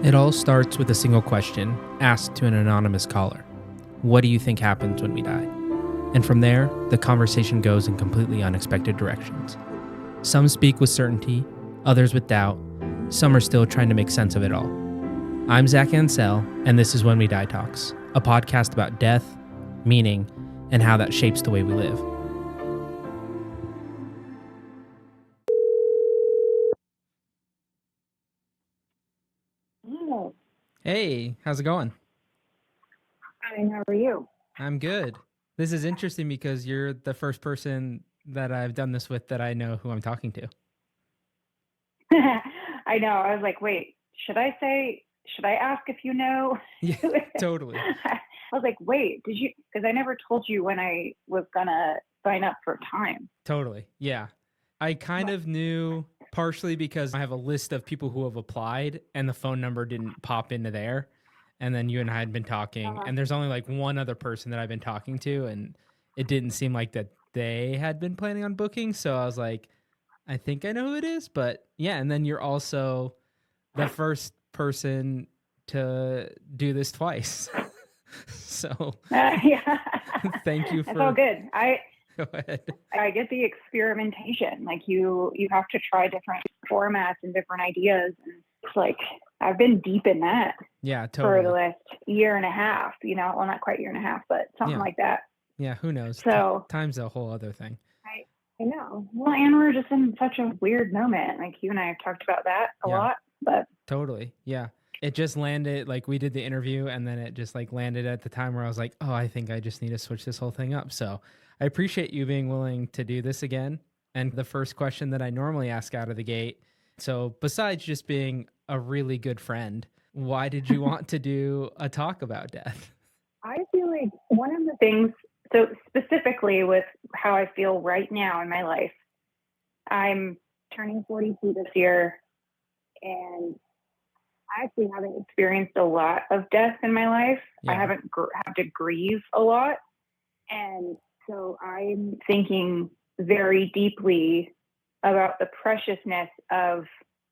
It all starts with a single question asked to an anonymous caller. What do you think happens when we die? And from there, the conversation goes in completely unexpected directions. Some speak with certainty, others with doubt. Some are still trying to make sense of it all. I'm Zach Ansell, and this is When We Die Talks, a podcast about death, meaning, and how that shapes the way we live. Oh, Hey, how's it going? fine. How are you? I'm good. This is interesting because you're the first person that I've done this with that I know who I'm talking to. I know. I was like, wait, should I ask if you know? Yeah, totally. I was like, wait, did you? Because I never told you when I was gonna sign up for time. Totally. Yeah. I kind of knew partially because I have a list of people who have applied and the phone number didn't pop into there. And then you and I had been talking, Uh, and there's only like one other person that I've been talking to, and it didn't seem like that they had been planning on booking. So I was like, I think I know who it is. But yeah. And then you're also the first person to do this twice. So yeah, thank you it's all for. good. Go ahead. I get the experimentation. Like you have to try different formats and different ideas, and it's like I've been deep in that Yeah, for the totally. last year and a half. Well, not quite year and a half, but something Yeah. like that. Yeah, who knows? So Time's a whole other thing. I know. Well, and we're just in such a weird moment. Like you and I have talked about that a Yeah, lot, but totally. Yeah. It just landed like we did the interview and then it just like landed at the time where I was like, oh, I think I just need to switch this whole thing up. So I appreciate you being willing to do this again. And the first question that I normally ask out of the gate. So besides just being a really good friend, why did you want to do a talk about death? I feel like one of the things, so specifically with how I feel right now in my life, I'm turning 42 this year, and I actually haven't experienced a lot of death in my life. I Yeah. haven't had to grieve a lot. And so I'm thinking very deeply about the preciousness of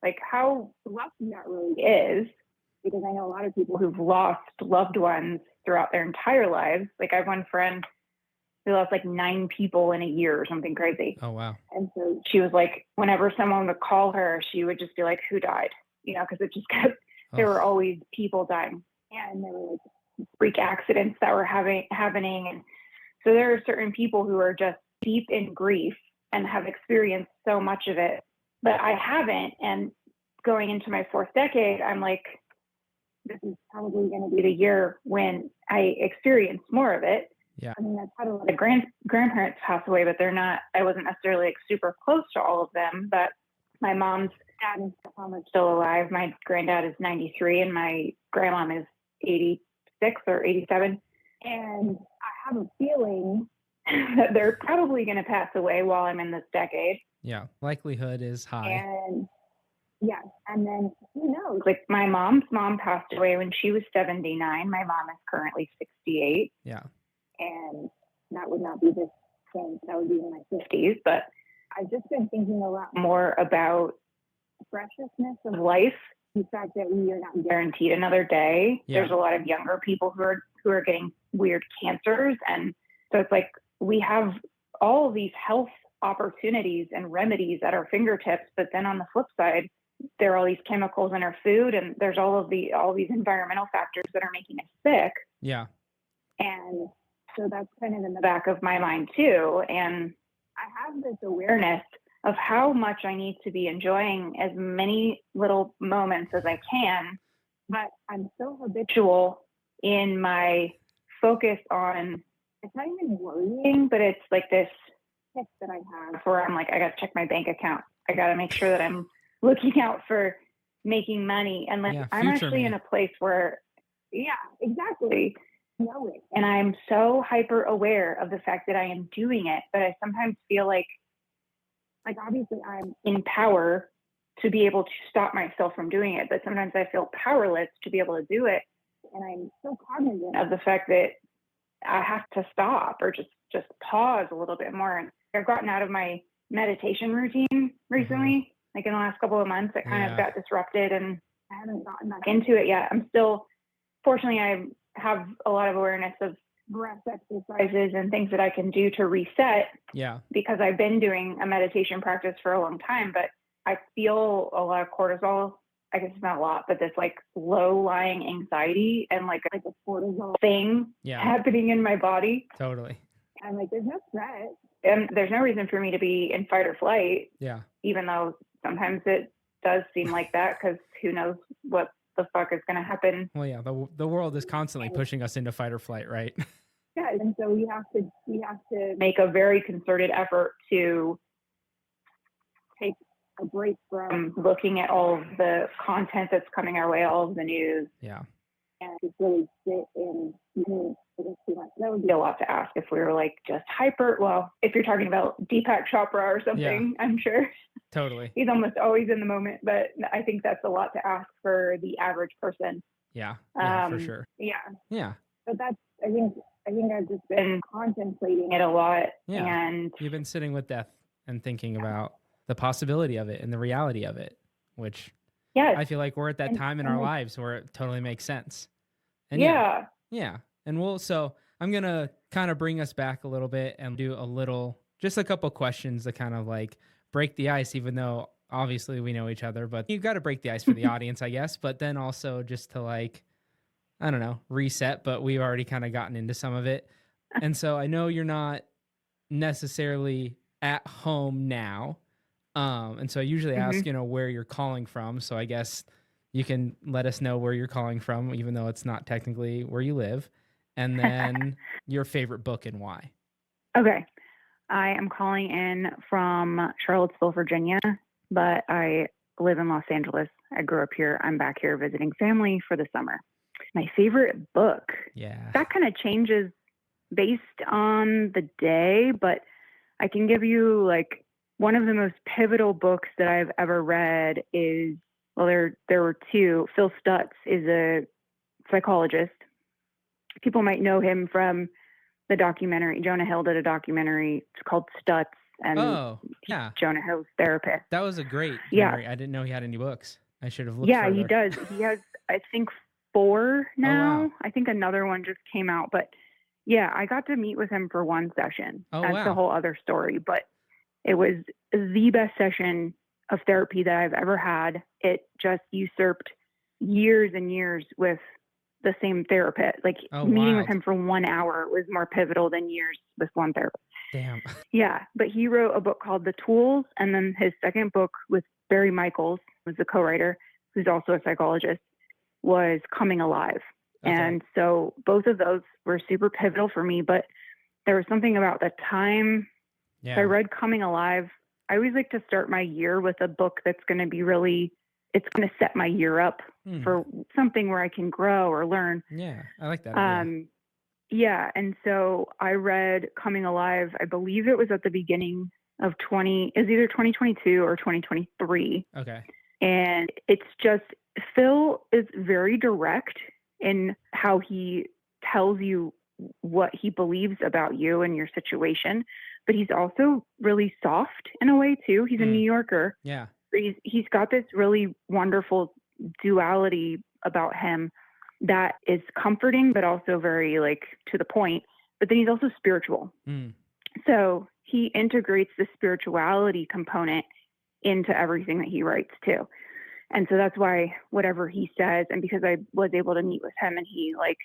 like how lucky that really is, because I know a lot of people who've lost loved ones throughout their entire lives. Like I have one friend who lost like 9 people in a year or something crazy. Oh, wow. And so she was like, whenever someone would call her, she would just be like, who died? Because it just kept, there were Oh, always people dying. And there were like freak accidents that were happening. And so there are certain people who are just deep in grief and have experienced so much of it, but I haven't. And going into my fourth decade, I'm like, this is probably going to be the year when I experience more of it. yeah. I mean, I've had a lot of grandparents pass away, but I wasn't necessarily like super close to all of them. But my mom's dad and stepmom are still alive. My granddad is 93 and my grandmom is 86 or 87. And I have a feeling that they're probably going to pass away while I'm in this decade. Yeah. Likelihood is high. And yes, and then who knows? Like my mom's mom passed away when she was 79. My mom is currently 68. Yeah. And that would not be the same. That would be in my 50s. But I've just been thinking a lot more about the preciousness of life, the fact that we are not guaranteed another day. Yeah. There's a lot of younger people who are getting weird cancers, and so it's like we have all of these health opportunities and remedies at our fingertips, but then on the flip side, there are all these chemicals in our food, and there's all these environmental factors that are making us sick. Yeah. And so that's kind of in the back of my mind too. And I have this awareness of how much I need to be enjoying as many little moments as I can. But I'm so habitual in my focus on, it's not even worrying, but it's like this tick that I have where I'm like, I got to check my bank account. I got to make sure that I'm looking out for making money. And like, Yeah. I'm Future actually me. in a place where, yeah, exactly. Know it. And I'm so hyper aware of the fact that I am doing it, but I sometimes feel like obviously I'm in power to be able to stop myself from doing it, but sometimes I feel powerless to be able to do it. And I'm so cognizant of the fact that I have to stop or just pause a little bit more. And I've gotten out of my meditation routine recently, like in the last couple of months, it kind of got disrupted. And I haven't gotten back into it yet. I'm still, fortunately, I have a lot of awareness of breath exercises and things that I can do to reset. Yeah. Because I've been doing a meditation practice for a long time, but I feel a lot of cortisol. I guess it's not a lot, but this like low lying anxiety and like a cortisol thing happening in my body. Totally. And I'm like, there's no threat. And there's no reason for me to be in fight or flight. Yeah. Even though sometimes it does seem like that, because who knows what the fuck is going to happen. Well, yeah, the world is constantly pushing us into fight or flight, right? Yeah, and so we have to make a very concerted effort to take a break from looking at all of the content that's coming our way, all of the news. Yeah. And just really sit in. That would be a lot to ask if we were like just hyper. Well, if you're talking about Deepak Chopra or something, I'm sure. Totally. He's almost always in the moment, but I think that's a lot to ask for the average person. Yeah, for sure. Yeah. Yeah. But that's, I think I've just been contemplating it a lot. Yeah. And you've been sitting with death and thinking about the possibility of it and the reality of it, which I feel like we're at that time in our lives where it totally makes sense. And yeah. And so I'm going to kind of bring us back a little bit and do just a couple questions to kind of like break the ice, even though obviously we know each other, but you've got to break the ice for the audience, I guess. But then also just to like, I don't know, reset, but we've already kind of gotten into some of it. And so I know you're not necessarily at home now. And so I usually ask, where you're calling from. So I guess you can let us know where you're calling from, even though it's not technically where you live. And then your favorite book and why. Okay. I am calling in from Charlottesville, Virginia, but I live in Los Angeles. I grew up here. I'm back here visiting family for the summer. My favorite book. Yeah. That kind of changes based on the day, but I can give you like one of the most pivotal books that I've ever read is, well, there were two. Phil Stutz is a psychologist. People might know him from the documentary. Jonah Hill did a documentary. It's called Stutz. And Jonah Hill's therapist. That was a great memory. I didn't know he had any books. I should have looked further. He does. He has, I think, 4 now. Oh, wow. I think another one just came out. But yeah, I got to meet with him for one session. That's a whole other story. But it was the best session of therapy that I've ever had. It just usurped years and years with the same therapist. Like meeting with him for 1 hour was more pivotal than years with one therapist. Damn. Yeah. But he wrote a book called The Tools. And then his second book with Barry Michaels, who's the co-writer, who's also a psychologist, was Coming Alive. Okay. And so both of those were super pivotal for me. But there was something about the time. So I read Coming Alive. I always like to start my year with a book that's going to be it's going to set my year up for something where I can grow or learn. Yeah, I like that. Yeah. And so I read Coming Alive. I believe it was at the beginning of either 2022 or 2023. Okay. And it's just, Phil is very direct in how he tells you what he believes about you and your situation, but he's also really soft in a way too. He's a New Yorker. Yeah. He's got this really wonderful duality about him that is comforting, but also very like to the point. But then he's also spiritual. So he integrates the spirituality component into everything that he writes too. And so that's why whatever he says, and because I was able to meet with him and he like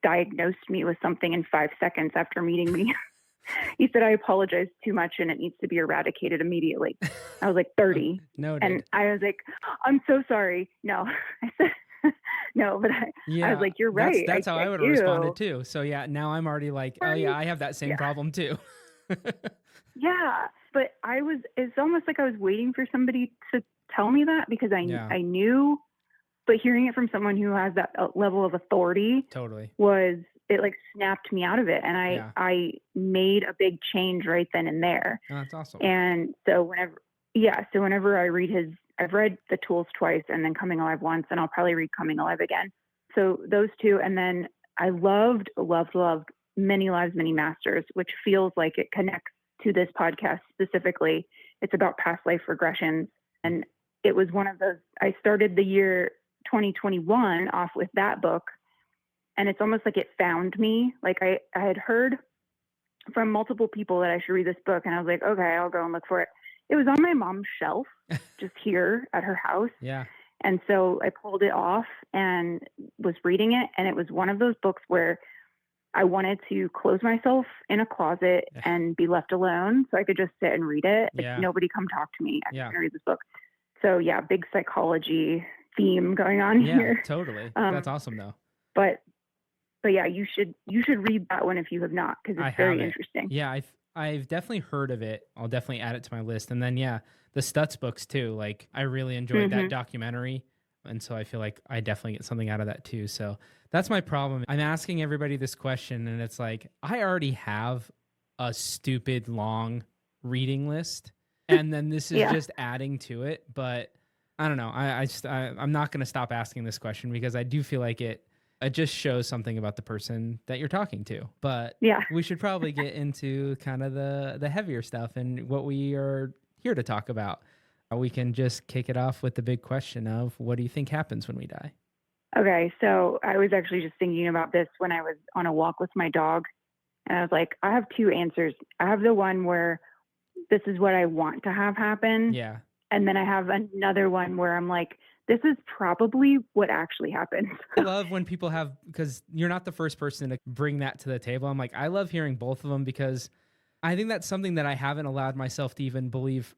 diagnosed me with something in 5 seconds after meeting me. He said, I apologize too much and it needs to be eradicated immediately. I was like 30. Noted. And I was like, I'm so sorry. No, I said, no, but I was like, you're right. That's how I would have responded too. So yeah, now I'm already like, oh yeah, I have that same problem too. Yeah. But it's almost like I was waiting for somebody to tell me that because I knew, but hearing it from someone who has that level of authority it like snapped me out of it. And I made a big change right then and there. Oh, that's awesome. And so whenever I read I've read The Tools twice and then Coming Alive once, and I'll probably read Coming Alive again. So those two. And then I loved Many Lives, Many Masters, which feels like it connects to this podcast specifically. It's about past life regressions. And it was one of those, I started the year 2021 off with that book. And it's almost like it found me. Like I had heard from multiple people that I should read this book. And I was like, okay, I'll go and look for it. It was on my mom's shelf just here at her house. Yeah. And so I pulled it off and was reading it. And it was one of those books where I wanted to close myself in a closet and be left alone so I could just sit and read it. Yeah. Like, nobody come talk to me. I Yeah. can read this book. So yeah, big psychology theme going on here. Yeah, totally. That's awesome though. But yeah, you should read that one if you have not, because it's very interesting. Yeah, I've definitely heard of it. I'll definitely add it to my list. And then the Stutz books too. Like I really enjoyed that documentary. And so I feel like I definitely get something out of that too. So that's my problem. I'm asking everybody this question and it's like, I already have a stupid long reading list. And then this is just adding to it. But I don't know. I'm not going to stop asking this question because I do feel like it just shows something about the person that you're talking to. But we should probably get into kind of the heavier stuff and what we are here to talk about. We can just kick it off with the big question of, what do you think happens when we die? Okay, so I was actually just thinking about this when I was on a walk with my dog. And I was like, I have two answers. I have the one where this is what I want to have happen. Yeah. And then I have another one where I'm like, this is probably what actually happens. I love when people have, because you're not the first person to bring that to the table. I'm like, I love hearing both of them because I think that's something that I haven't allowed myself to even believe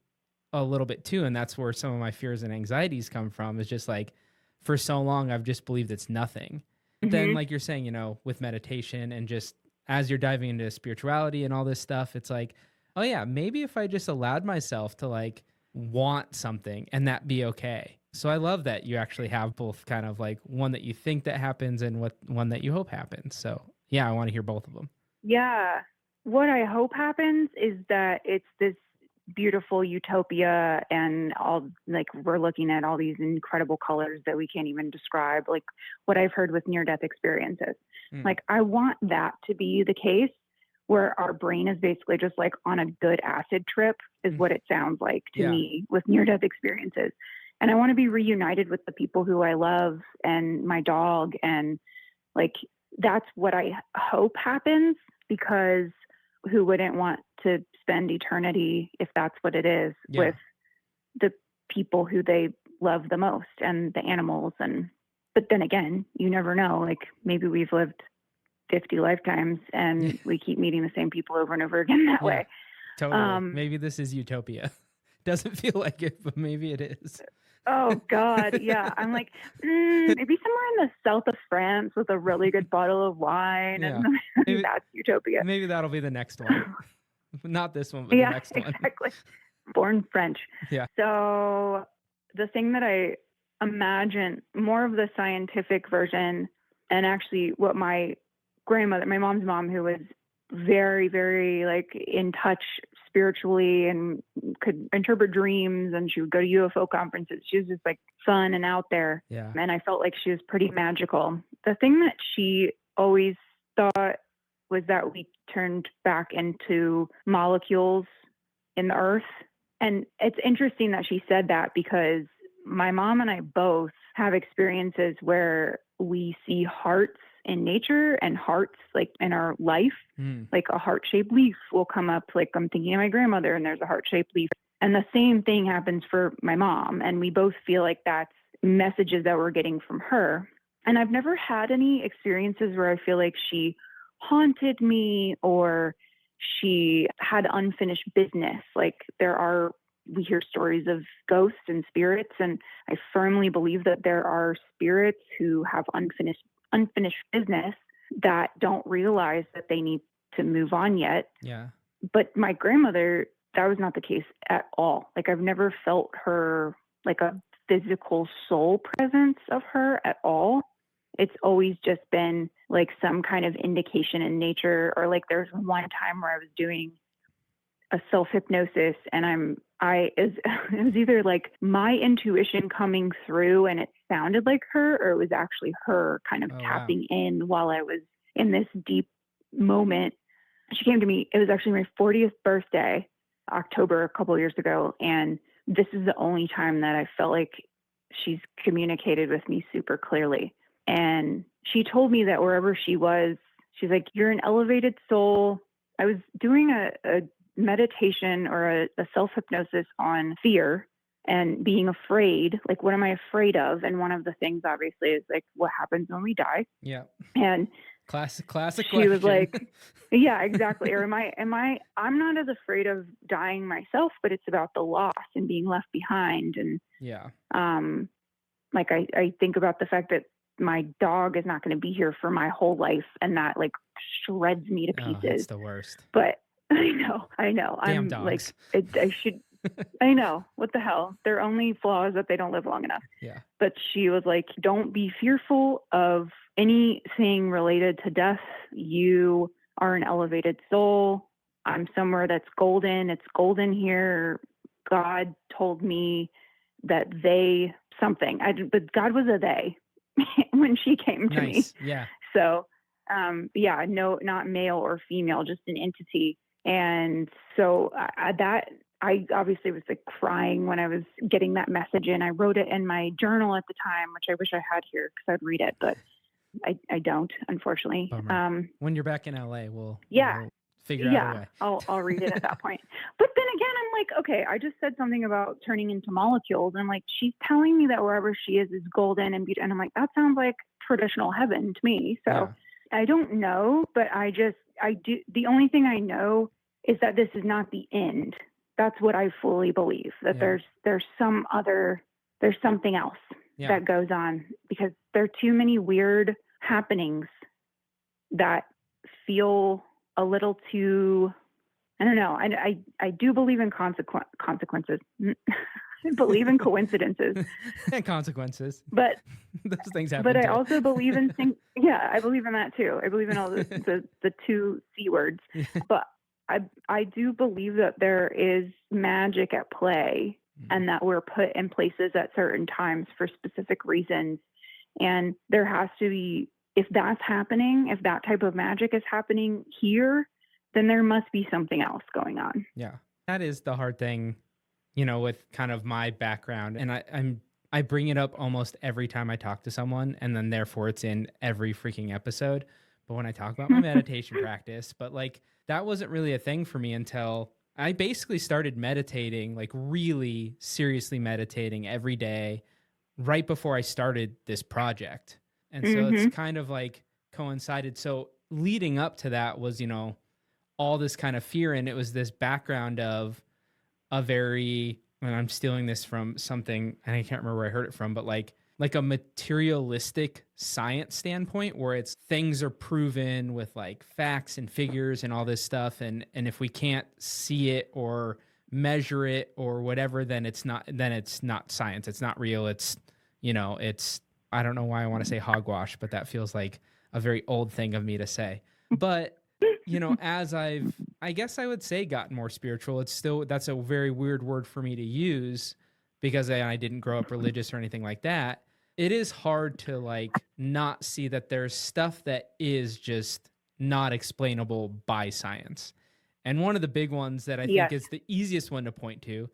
a little bit too. And that's where some of my fears and anxieties come from, is just like, for so long, I've just believed it's nothing. But then like you're saying, with meditation and just as you're diving into spirituality and all this stuff, it's like, oh yeah, maybe if I just allowed myself to like want something and that be okay. So I love that you actually have both, kind of like one that you think that happens and one that you hope happens. So yeah, I want to hear both of them. Yeah. What I hope happens is that it's this beautiful utopia, and all, like, we're looking at all these incredible colors that we can't even describe, like what I've heard with near-death experiences. Like, I want that to be the case, where our brain is basically just like on a good acid trip, is what it sounds like to me with near-death experiences. And I want to be reunited with the people who I love and my dog. And like, that's what I hope happens, because who wouldn't want to spend eternity, if that's what it is, with the people who they love the most and the animals. But then again, you never know. Like, maybe we've lived 50 lifetimes and we keep meeting the same people over and over again that way. Totally. Maybe this is utopia. Doesn't feel like it, but maybe it is. Oh God. Yeah. I'm like, maybe somewhere in the south of France with a really good bottle of wine. Yeah. And Maybe, that's utopia. Maybe that'll be the next one. Not this one, but the next one. Exactly. Born French. Yeah. So the thing that I imagine, more of the scientific version, and actually what my grandmother, my mom's mom, who was very, very like in touch spiritually and could interpret dreams, and she would go to UFO conferences. She was just like fun and out there. Yeah. And I felt like she was pretty magical. The thing that she always thought was that we turned back into molecules in the earth. And it's interesting that she said that, because my mom and I both have experiences where we see hearts in nature and hearts like in our life. Like a heart-shaped leaf will come up. Like, I'm thinking of my grandmother and there's a heart-shaped leaf. And the same thing happens for my mom. And we both feel like that's messages that we're getting from her. And I've never had any experiences where I feel like she haunted me or she had unfinished business. Like, we hear stories of ghosts and spirits, and I firmly believe that there are spirits who have unfinished business that don't realize that they need to move on yet. Yeah. But my grandmother, that was not the case at all. Like, I've never felt her, like a physical soul presence of her at all. It's always just been like some kind of indication in nature, or like there's one time where I was doing a self-hypnosis and it was either like my intuition coming through and it sounded like her, or it was actually her kind of tapping in while I was in this deep moment. She came to me. It was actually my 40th birthday, October, a couple of years ago. And this is the only time that I felt like she's communicated with me super clearly. And she told me that wherever she was, she's like, you're an elevated soul. I was doing a meditation or a self-hypnosis on fear and being afraid. Like, what am I afraid of? And one of the things, obviously, is like, what happens when we die? Yeah. And classic she question. was like, yeah, exactly. Or I'm not as afraid of dying myself, but it's about the loss and being left behind. And yeah, like I think about the fact that my dog is not going to be here for my whole life, and that like shreds me to pieces. It's the worst. But I know. Damn I'm dogs. like, I should, I know, what the hell? Their only flaw is that they don't live long enough. Yeah. But she was like, don't be fearful of anything related to death. You are an elevated soul. I'm somewhere that's golden. It's golden here. God told me that but God was a they when she came to me. Yeah. So, no, not male or female, just an entity. And so I obviously was like crying when I was getting that message in. I wrote it in my journal at the time, which I wish I had here because I'd read it, but I don't, unfortunately. When you're back in LA, we'll figure out a way. I'll read it at that point. But then again, I'm like, okay, I just said something about turning into molecules. And I'm like, she's telling me that wherever she is golden and beautiful. And I'm like, that sounds like traditional heaven to me. So yeah. I don't know, but I do. The only thing I know is that this is not the end. That's what I fully believe, that there's something else that goes on, because there are too many weird happenings that feel a little too, I don't know. I do believe in consequences. I believe in coincidences and consequences, but those things happen. But I also believe in I believe in that too. I believe in all the two C words, but I do believe that there is magic at play, and that we're put in places at certain times for specific reasons. And there has to be, if that's happening, if that type of magic is happening here, then there must be something else going on. Yeah. That is the hard thing, with kind of my background. And I bring it up almost every time I talk to someone, and then therefore it's in every freaking episode. But when I talk about my meditation practice, but like that wasn't really a thing for me until I basically started meditating, like really seriously meditating every day right before I started this project. And so it's kind of like coincided. So leading up to that was, all this kind of fear. And it was this background of a very, and I'm stealing this from something, and I can't remember where I heard it from, but like a materialistic science standpoint where it's things are proven with like facts and figures and all this stuff. And if we can't see it or measure it or whatever, then it's not science. It's not real. It's, I don't know why I want to say hogwash, but that feels like a very old thing of me to say. But, as I guess I would say gotten more spiritual, that's a very weird word for me to use because I didn't grow up religious or anything like that. It is hard to like not see that there's stuff that is just not explainable by science. And one of the big ones that I think is the easiest one to point to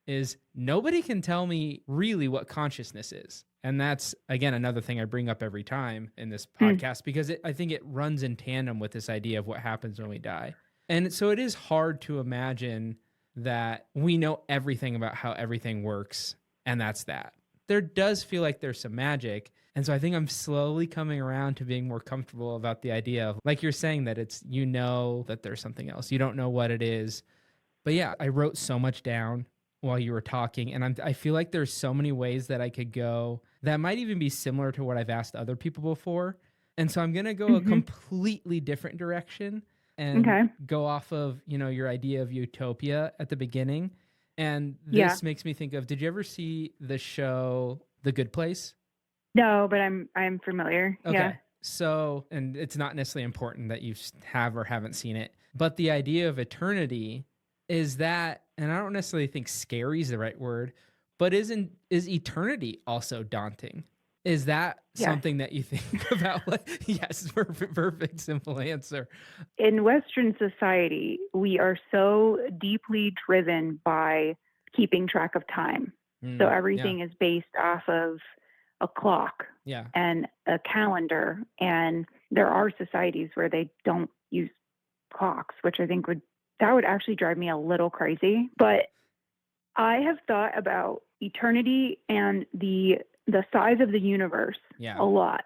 is nobody can tell me really what consciousness is. And that's, again, another thing I bring up every time in this podcast because I think it runs in tandem with this idea of what happens when we die. And so it is hard to imagine that we know everything about how everything works, and that's that. There does feel like there's some magic. And so I think I'm slowly coming around to being more comfortable about the idea of, like you're saying, that it's, that there's something else. You don't know what it is. But yeah, I wrote so much down while you were talking, and I feel like there's so many ways that I could go that might even be similar to what I've asked other people before. And so I'm going to go a completely different direction and go off of, your idea of utopia at the beginning. And this makes me think of, did you ever see the show The Good Place? No, but I'm familiar. Okay. Yeah. So, and it's not necessarily important that you have or haven't seen it, but the idea of eternity is that, and I don't necessarily think scary is the right word, but is eternity also daunting? Is that something that you think about? Like, yes, perfect, simple answer. In Western society, we are so deeply driven by keeping track of time. So everything is based off of a clock and a calendar. And there are societies where they don't use clocks, which I think would actually drive me a little crazy. But I have thought about eternity and the size of the universe a lot.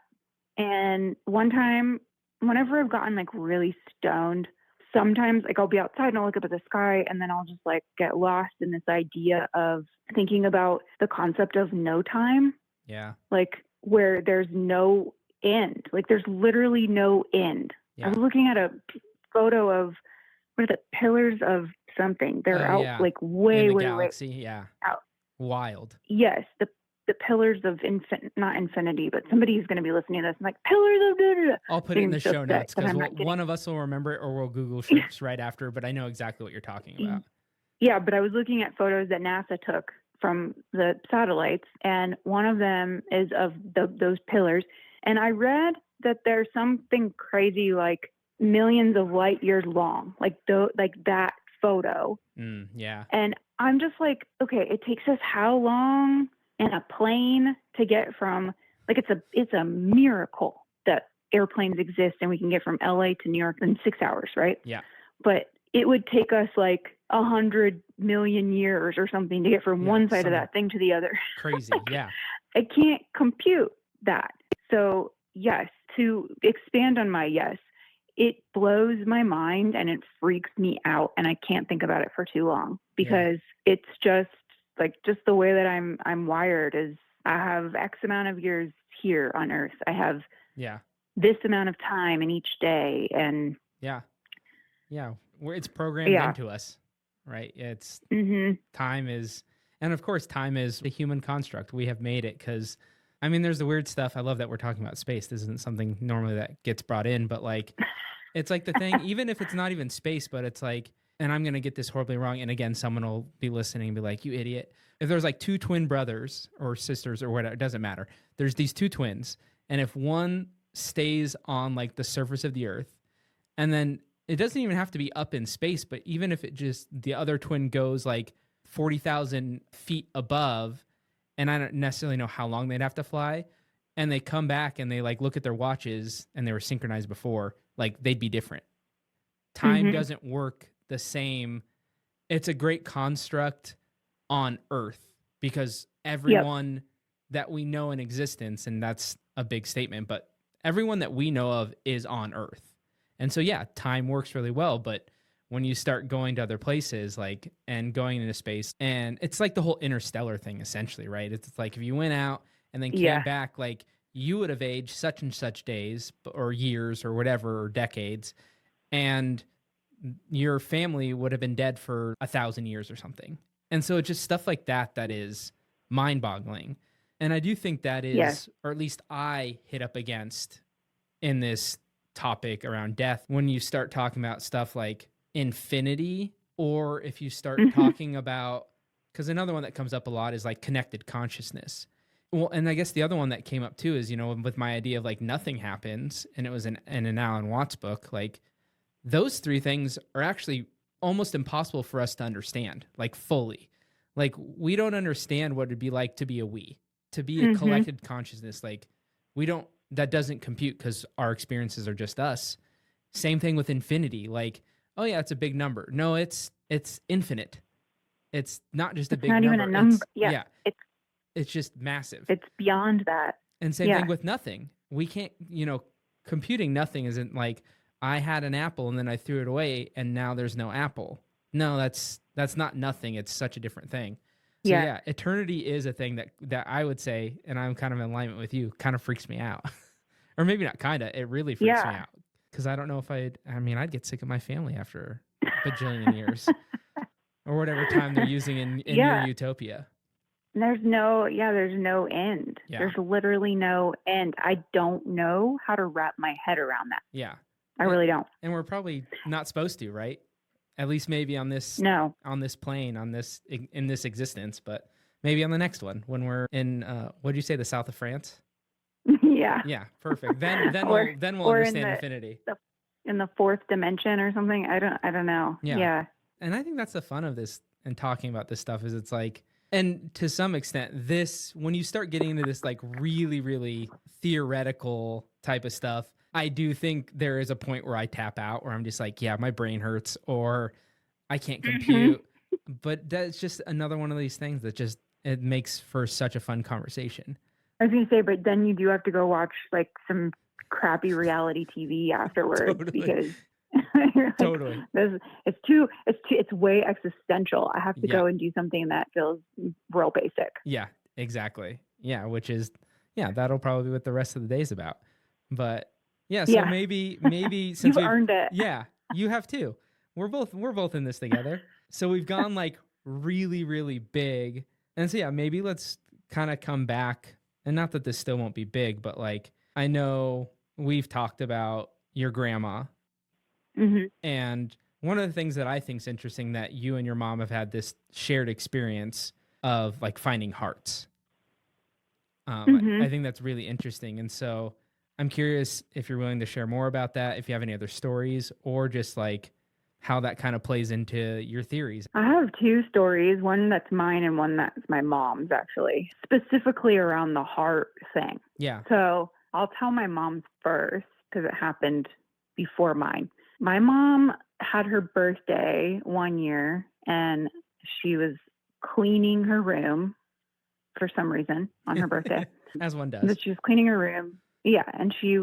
And one time, whenever I've gotten like really stoned, sometimes like I'll be outside and I'll look up at the sky and then I'll just like get lost in this idea of thinking about the concept of no time. Yeah. Like where there's no end. Like there's literally no end. I was looking at a photo of what are the pillars of something. They're out like way, in the way, galaxy. way Yeah. out. Wild. Yes. The pillars of not infinity, but somebody's going to be listening to this. I'm like, pillars of blah, blah, blah. I'll put it in the show notes because one of us will remember it or we'll Google search right after, but I know exactly what you're talking about. Yeah, but I was looking at photos that NASA took from the satellites, and one of them is of those pillars. And I read that there's something crazy like millions of light years long, like that photo. Yeah. And I'm just like, okay, it takes us how long in a plane to get from, like, it's a miracle that airplanes exist and we can get from LA to New York in 6 hours, right? Yeah. But it would take us like 100 million years or something to get from one side of that thing to the other. Crazy. Yeah. I can't compute that. So yes, to expand on my yes, it blows my mind and it freaks me out and I can't think about it for too long because it's just the way that I'm wired is I have X amount of years here on Earth. I have this amount of time in each day. And it's programmed into us, right? It's time is, and of course time is the human construct. We have made it because, I mean, there's the weird stuff. I love that we're talking about space. This isn't something normally that gets brought in, but like, it's like the thing, even if it's not even space, but it's like, and I'm going to get this horribly wrong. And again, someone will be listening and be like, you idiot. If there's like two twin brothers or sisters or whatever, it doesn't matter. There's these two twins. And if one stays on like the surface of the earth, and then it doesn't even have to be up in space, but even if it just, the other twin goes like 40,000 feet above, and I don't necessarily know how long they'd have to fly, and they come back and they like look at their watches and they were synchronized before, like they'd be different. Time doesn't work the same. It's a great construct on Earth because everyone that we know in existence, and that's a big statement, but everyone that we know of is on Earth. And so, time works really well. But when you start going to other places, like, and going into space, and it's like the whole interstellar thing, essentially, right? It's like if you went out and then came back, like you would have aged such and such days or years or whatever, or decades, and your family would have been dead for 1,000 years or something. And so it's just stuff like that that is mind-boggling. And I do think that is, or at least I hit up against in this topic around death, when you start talking about stuff like infinity, or if you start talking about, because another one that comes up a lot is like connected consciousness. Well, and I guess the other one that came up too is, with my idea of like nothing happens, and it was in an Alan Watts book, like those three things are actually almost impossible for us to understand, like fully. Like we don't understand what it'd be like to be a we, to be a collected consciousness. Like that doesn't compute because our experiences are just us. Same thing with infinity. Like, oh yeah, it's a big number. No, it's infinite. It's not just a big number. It's not even a number. It's just massive. It's beyond that. And same thing with nothing. We can't, computing nothing isn't like I had an apple and then I threw it away and now there's no apple. No, that's not nothing. It's such a different thing. So eternity is a thing that I would say, and I'm kind of in alignment with you, kind of freaks me out. Or maybe not kind of, it really freaks me out. Because I don't know if I'd get sick of my family after a bajillion years. Or whatever time they're using in your utopia. There's no end. Yeah. There's literally no end. I don't know how to wrap my head around that. Yeah. I really don't. And we're probably not supposed to, right? At least maybe on this plane, in this existence, but maybe on the next one when we're in what did you say, the south of France? Yeah. Yeah, perfect. Then we'll understand infinity. In the fourth dimension or something. I don't know. Yeah. And I think that's the fun of this and talking about this stuff is it's like And to some extent, this, when you start getting into this like really, really theoretical type of stuff, I do think there is a point where I tap out, where I'm just like, yeah, my brain hurts, or I can't compute. But that's just another one of these things that just, it makes for such a fun conversation. I was gonna say, but then you do have to go watch like some crappy reality TV afterwards because you're like, Totally. it's way existential. I have to Yeah. go and do something that feels real basic. Yeah, exactly. Yeah, which is, yeah, that'll probably be what the rest of the day's about. But yeah, so Yeah. maybe since You've we've earned it. Yeah, you have too. We're both in this together. So we've gone like really, really big. And so yeah, maybe let's kind of come back. And not that this still won't be big, but like I know we've talked about your grandma. And one of the things that I think is interesting, that you and your mom have had this shared experience of like finding hearts. I think that's really interesting. And so I'm curious if you're willing to share more about that, if you have any other stories, or just like how that kind of plays into your theories. I have two stories, one that's mine and one that's my mom's, actually, specifically around the heart thing. Yeah. So I'll tell my mom's first because it happened before mine. My mom had her birthday one year and she was cleaning her room for some reason on her birthday. As one does. But she was cleaning her room. Yeah. And it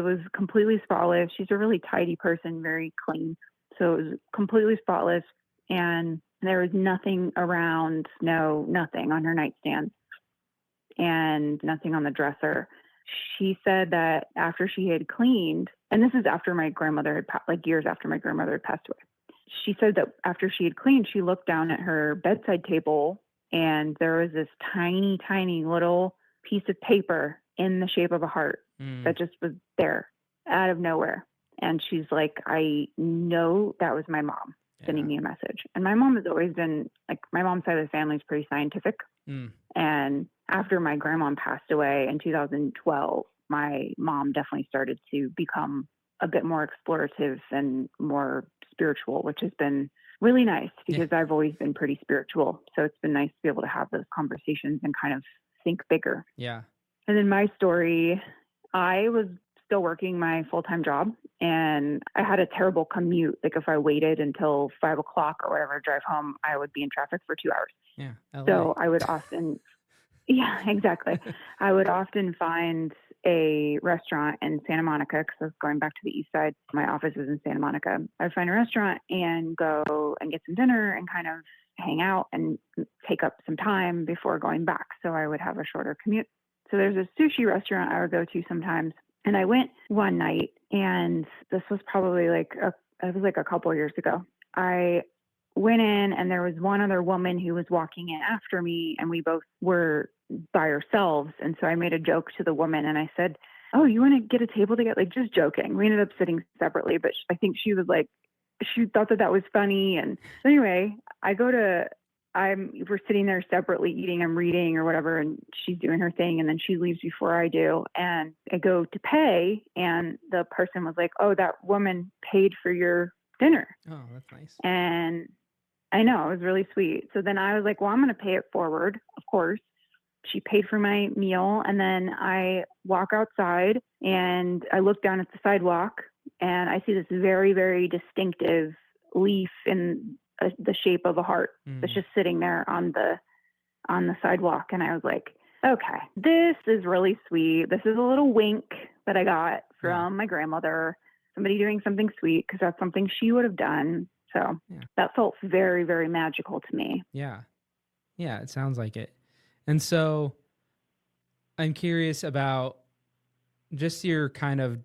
was completely spotless. She's a really tidy person, very clean. So it was completely spotless. And there was nothing around, nothing on her nightstand and nothing on the dresser. She said that after she had cleaned, and this is after my grandmother had, like years after my grandmother had passed away. She said that after she had cleaned, she looked down at her bedside table and there was this tiny, tiny little piece of paper in the shape of a heart that just was there out of nowhere. And she's like, I know that was my mom sending me a message. And my mom has always been like, my mom's side of the family is pretty scientific. And after my grandma passed away in 2012, my mom definitely started to become a bit more explorative and more spiritual, which has been really nice because I've always been pretty spiritual. So it's been nice to be able to have those conversations and kind of think bigger. Yeah. And then my story, I was still working my full-time job and I had a terrible commute. Like if I waited until 5 o'clock or whatever to drive home, I would be in traffic for 2 hours. Yeah. LA. So I would often, yeah, exactly. I would often find a restaurant in Santa Monica because I was going back to the east side. My office is in Santa Monica. I'd find a restaurant and go and get some dinner and kind of hang out and take up some time before going back. So I would have a shorter commute. So there's a sushi restaurant I would go to sometimes. And I went one night, and this was probably it was like a couple of years ago. I went in, and there was one other woman who was walking in after me, and we both were by ourselves. And so I made a joke to the woman, and I said, "Oh, you want to get a table to get?" Like just joking. We ended up sitting separately, but I think she was like, she thought that was funny. And anyway, we're sitting there separately eating, I'm reading or whatever, and she's doing her thing, and then she leaves before I do. And I go to pay, and the person was like, "Oh, that woman paid for your dinner." Oh, that's nice. And I know, it was really sweet. So then I was like, well, I'm going to pay it forward, of course. She paid for my meal, and then I walk outside, and I look down at the sidewalk, and I see this very, very distinctive leaf in the shape of a heart that's just sitting there on the sidewalk. And I was like, okay, this is really sweet. This is a little wink that I got from my grandmother, somebody doing something sweet, because that's something she would have done. So that felt very, very magical to me. Yeah. Yeah, it sounds like it. And so I'm curious about just your kind of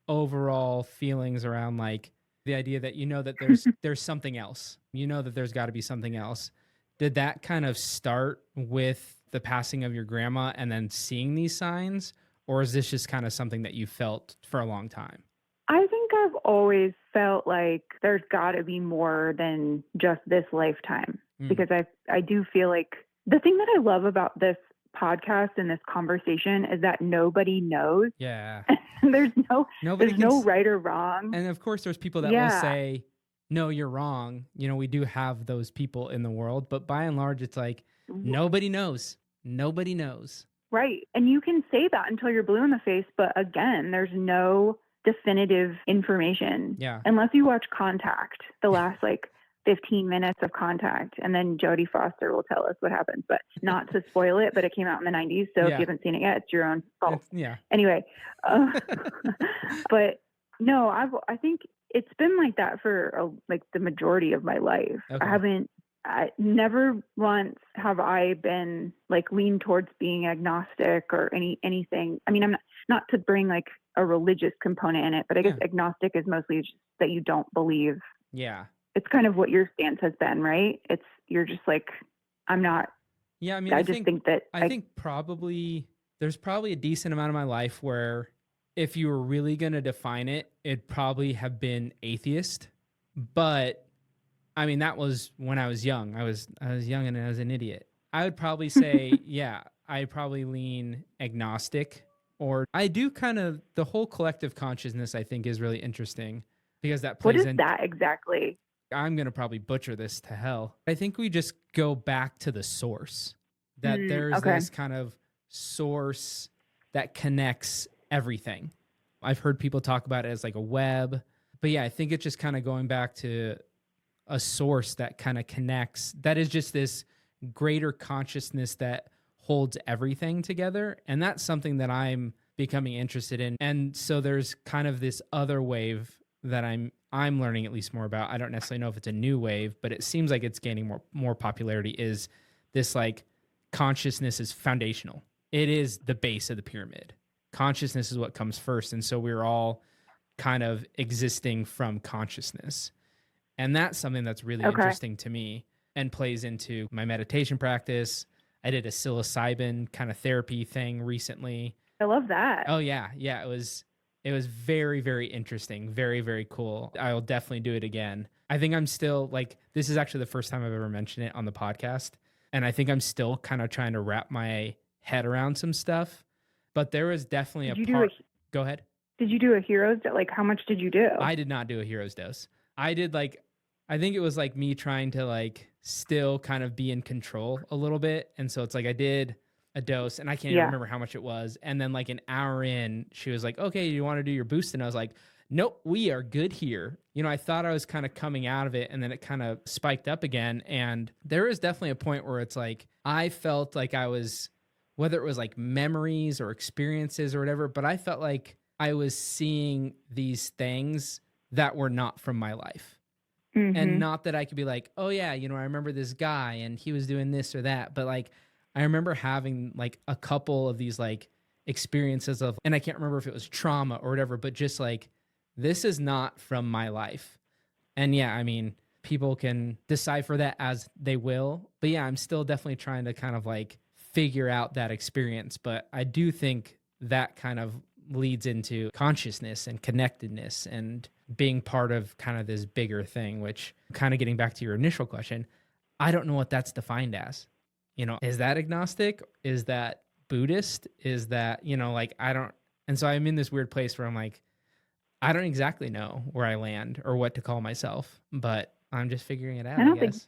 overall feelings around like the idea that that there's something else. That there's got to be something else. Did that kind of start with the passing of your grandma and then seeing these signs, or is this just kind of something that you felt for a long time? I think I've always felt like there's got to be more than just this lifetime, because I do feel like the thing that I love about this podcast and this conversation is that nobody knows. Yeah. there's no right or wrong. And of course there's people that will say, no, you're wrong. We do have those people in the world, but by and large it's like, Nobody knows. Nobody knows. Right. And you can say that until you're blue in the face. But again, there's no definitive information. Yeah. Unless you watch Contact, the last 15 minutes of Contact, and then Jodie Foster will tell us what happens. But not to spoil it, but it came out in the 90s. So if you haven't seen it yet, it's your own fault. Anyway. But no, I think it's been like that for the majority of my life. Okay. Never once have I been lean towards being agnostic or anything. I mean, I'm not to bring a religious component in it, but I guess agnostic is mostly just that you don't believe. Yeah. It's kind of what your stance has been, right? You're just I'm not. Yeah. I mean, I think probably there's probably a decent amount of my life where if you were really going to define it, it'd probably have been atheist, but I mean, that was when I was young. I was young and I was an idiot. I would probably say, I probably lean agnostic, or I do kind of the whole collective consciousness. I think is really interesting because that plays What is that exactly? I'm going to probably butcher this to hell. I think we just go back to the source, that there's this kind of source that connects everything. I've heard people talk about it as a web, but I think it's just kind of going back to a source that kind of connects, that is just this greater consciousness that holds everything together. And that's something that I'm becoming interested in. And so there's kind of this other wave that I'm learning at least more about. I don't necessarily know if it's a new wave, but it seems like it's gaining more popularity, is this consciousness is foundational. It is the base of the pyramid. Consciousness is what comes first. And so we're all kind of existing from consciousness. And that's something that's really interesting to me and plays into my meditation practice. I did a psilocybin kind of therapy thing recently. I love that. Oh yeah. Yeah. It was very, very interesting. Very, very cool. I will definitely do it again. I think I'm still this is actually the first time I've ever mentioned it on the podcast. And I think I'm still kind of trying to wrap my head around some stuff, but there was definitely Go ahead. Did you do a hero's dose? How much did you do? I did not do a hero's dose. I did I think it was me trying to still kind of be in control a little bit. And so it's I did a dose and I can't even remember how much it was. And then an hour in, she was like, okay, you want to do your boost? And I was like, nope, we are good here. I thought I was kind of coming out of it and then it kind of spiked up again. And there is definitely a point where it's I felt I was, whether it was memories or experiences or whatever, but I felt I was seeing these things that were not from my life. Mm-hmm. And not that I could be oh yeah, I remember this guy and he was doing this or that. But I remember having a couple of these experiences of, and I can't remember if it was trauma or whatever, but just this is not from my life. And I mean, people can decipher that as they will. But I'm still definitely trying to kind of figure out that experience. But I do think that kind of leads into consciousness and connectedness and being part of kind of this bigger thing, which kind of getting back to your initial question, I don't know what that's defined as. Is that agnostic? Is that Buddhist? Is that, I don't. And so I'm in this weird place where I'm I don't exactly know where I land or what to call myself, but I'm just figuring it out, I guess.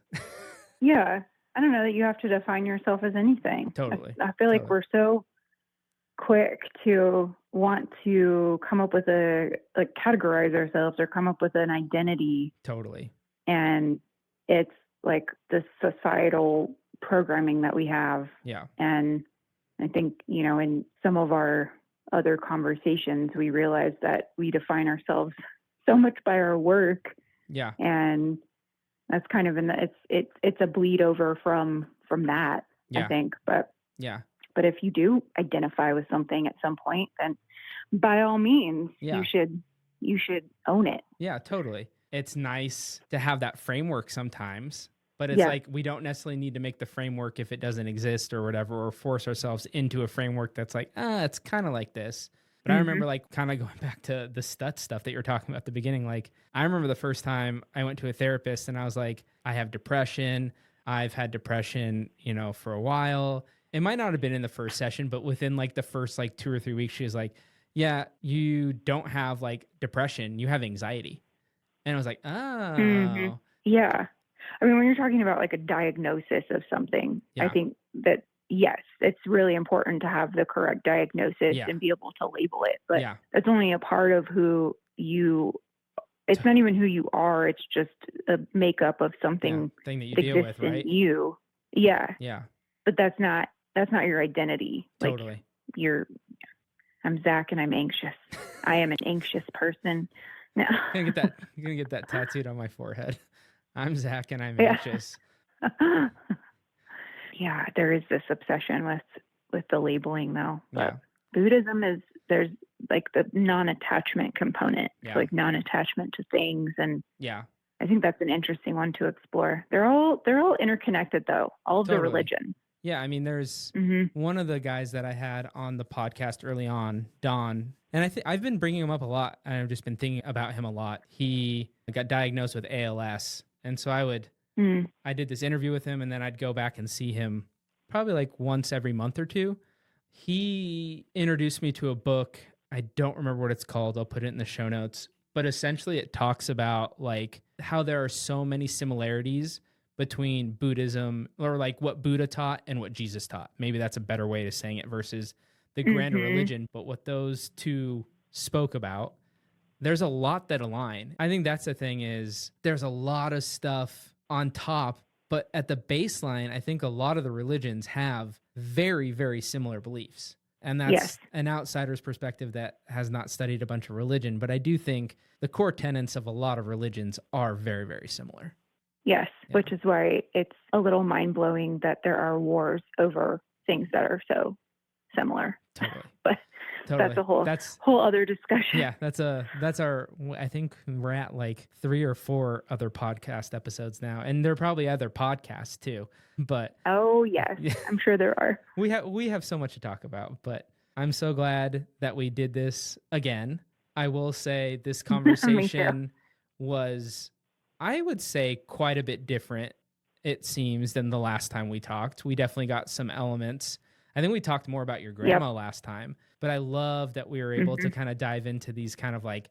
I don't know that you have to define yourself as anything. Totally. I feel like we're so quick to want to come up with categorize ourselves or come up with an identity. Totally. And it's the societal programming that we have. Yeah. And I think, in some of our other conversations, we realize that we define ourselves so much by our work. Yeah. And that's kind of it's a bleed over from that, I think. But if you do identify with something at some point, then by all means, you should own it. Yeah, totally. It's nice to have that framework sometimes, but it's we don't necessarily need to make the framework if it doesn't exist or whatever, or force ourselves into a framework that's it's kind of like this. But I remember kind of going back to the Stutz stuff that you were talking about at the beginning. I remember the first time I went to a therapist and I was I have depression. I've had depression, for a while. It might not have been in the first session, but within the first 2 or 3 weeks, she was yeah, you don't have depression, you have anxiety. And I was oh. Yeah. I mean, when you're talking about like a diagnosis of something, Yeah. I think that, yes, it's really important to have the correct diagnosis Yeah. and be able to label it. But Yeah. that's only a part of who it's not even who you are. It's just a makeup of something thing that you that deal exists with, right? in you. Yeah. Yeah. But that's not your identity. Totally. Like I'm Zach and I'm anxious. I am an anxious person. No. I'm gonna get that tattooed on my forehead. I'm Zach and I'm Yeah. anxious. Yeah, there is this obsession with the labeling though. But Yeah. Buddhism there's like the non-attachment component. Yeah. So like non-attachment to things, and Yeah. I think that's an interesting one to explore. They're all interconnected though. All of the Totally. religions. Yeah, I mean, there's one of the guys that I had on the podcast early on, Don, and I've been bringing him up a lot. I've just been thinking about him a lot. He got diagnosed with ALS, and so I did this interview with him, and then I'd go back and see him probably like once every month or two. He introduced me to a book. I don't remember what it's called. I'll put it in the show notes. But essentially, it talks about like how there are so many similarities between Buddhism, or like what Buddha taught and what Jesus taught. Maybe that's a better way of saying it versus the grander religion. But what those two spoke about, there's a lot that align. I think that's the thing, is there's a lot of stuff on top, but at the baseline, I think a lot of the religions have very, very similar beliefs. And that's an outsider's perspective that has not studied a bunch of religion. But I do think the core tenets of a lot of religions are very, very similar. Yes, which is why it's a little mind-blowing that there are wars over things that are so similar. Totally. But that's a whole other discussion. Yeah, that's our, I think we're at like 3 or 4 other podcast episodes now, and there are probably other podcasts too. But oh yes, I'm sure there are. We have so much to talk about, but I'm so glad that we did this again. I will say this conversation was, I would say, quite a bit different, it seems, than the last time we talked. We definitely got some elements. I think we talked more about your grandma last time, but I love that we were able to kind of dive into these kind of like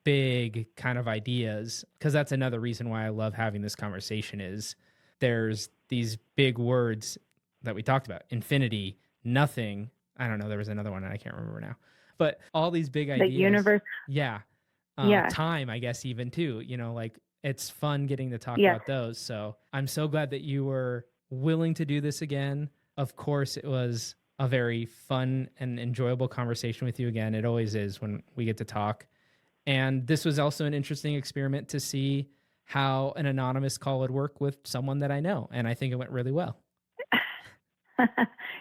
big kind of ideas, because that's another reason why I love having this conversation, is there's these big words that we talked about: infinity, nothing. I don't know. There was another one and I can't remember now, but all these big ideas. The universe. Yeah. Time, I guess, even too, like it's fun getting to talk about those. So I'm so glad that you were willing to do this again. Of course, it was a very fun and enjoyable conversation with you again. It always is when we get to talk. And this was also an interesting experiment to see how an anonymous call would work with someone that I know. And I think it went really well.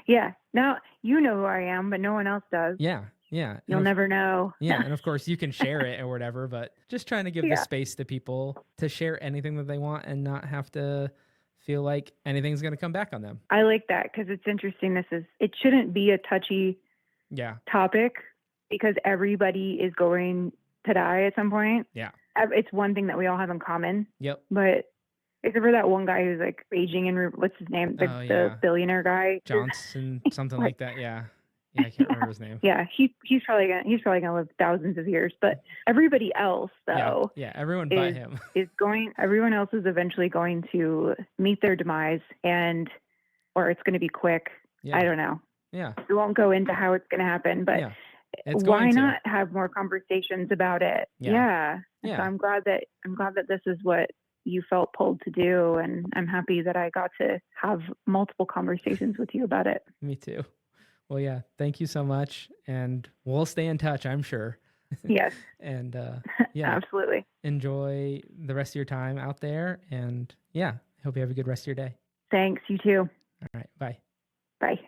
Yeah. Now, you know who I am, but no one else does. Yeah. Yeah. You'll never know. Yeah. And of course you can share it or whatever, but just trying to give the space to people to share anything that they want and not have to feel like anything's going to come back on them. I like that, because it's interesting. It shouldn't be a touchy topic, because everybody is going to die at some point. Yeah. It's one thing that we all have in common. Yep. But except for that one guy who's like aging in, what's his name? The billionaire guy. Johnson, something like that. Yeah. Yeah, I can't remember his name. Yeah, he's probably gonna live thousands of years. But everybody else, though, everyone but him Everyone else is eventually going to meet their demise, or it's going to be quick. Yeah. I don't know. Yeah, we won't go into how it's going to happen, but why not have more conversations about it? Yeah. So I'm glad that this is what you felt pulled to do, and I'm happy that I got to have multiple conversations with you about it. Me too. Well, yeah, thank you so much. And we'll stay in touch, I'm sure. Yes. And absolutely. Enjoy the rest of your time out there. And hope you have a good rest of your day. Thanks. You too. All right. Bye. Bye.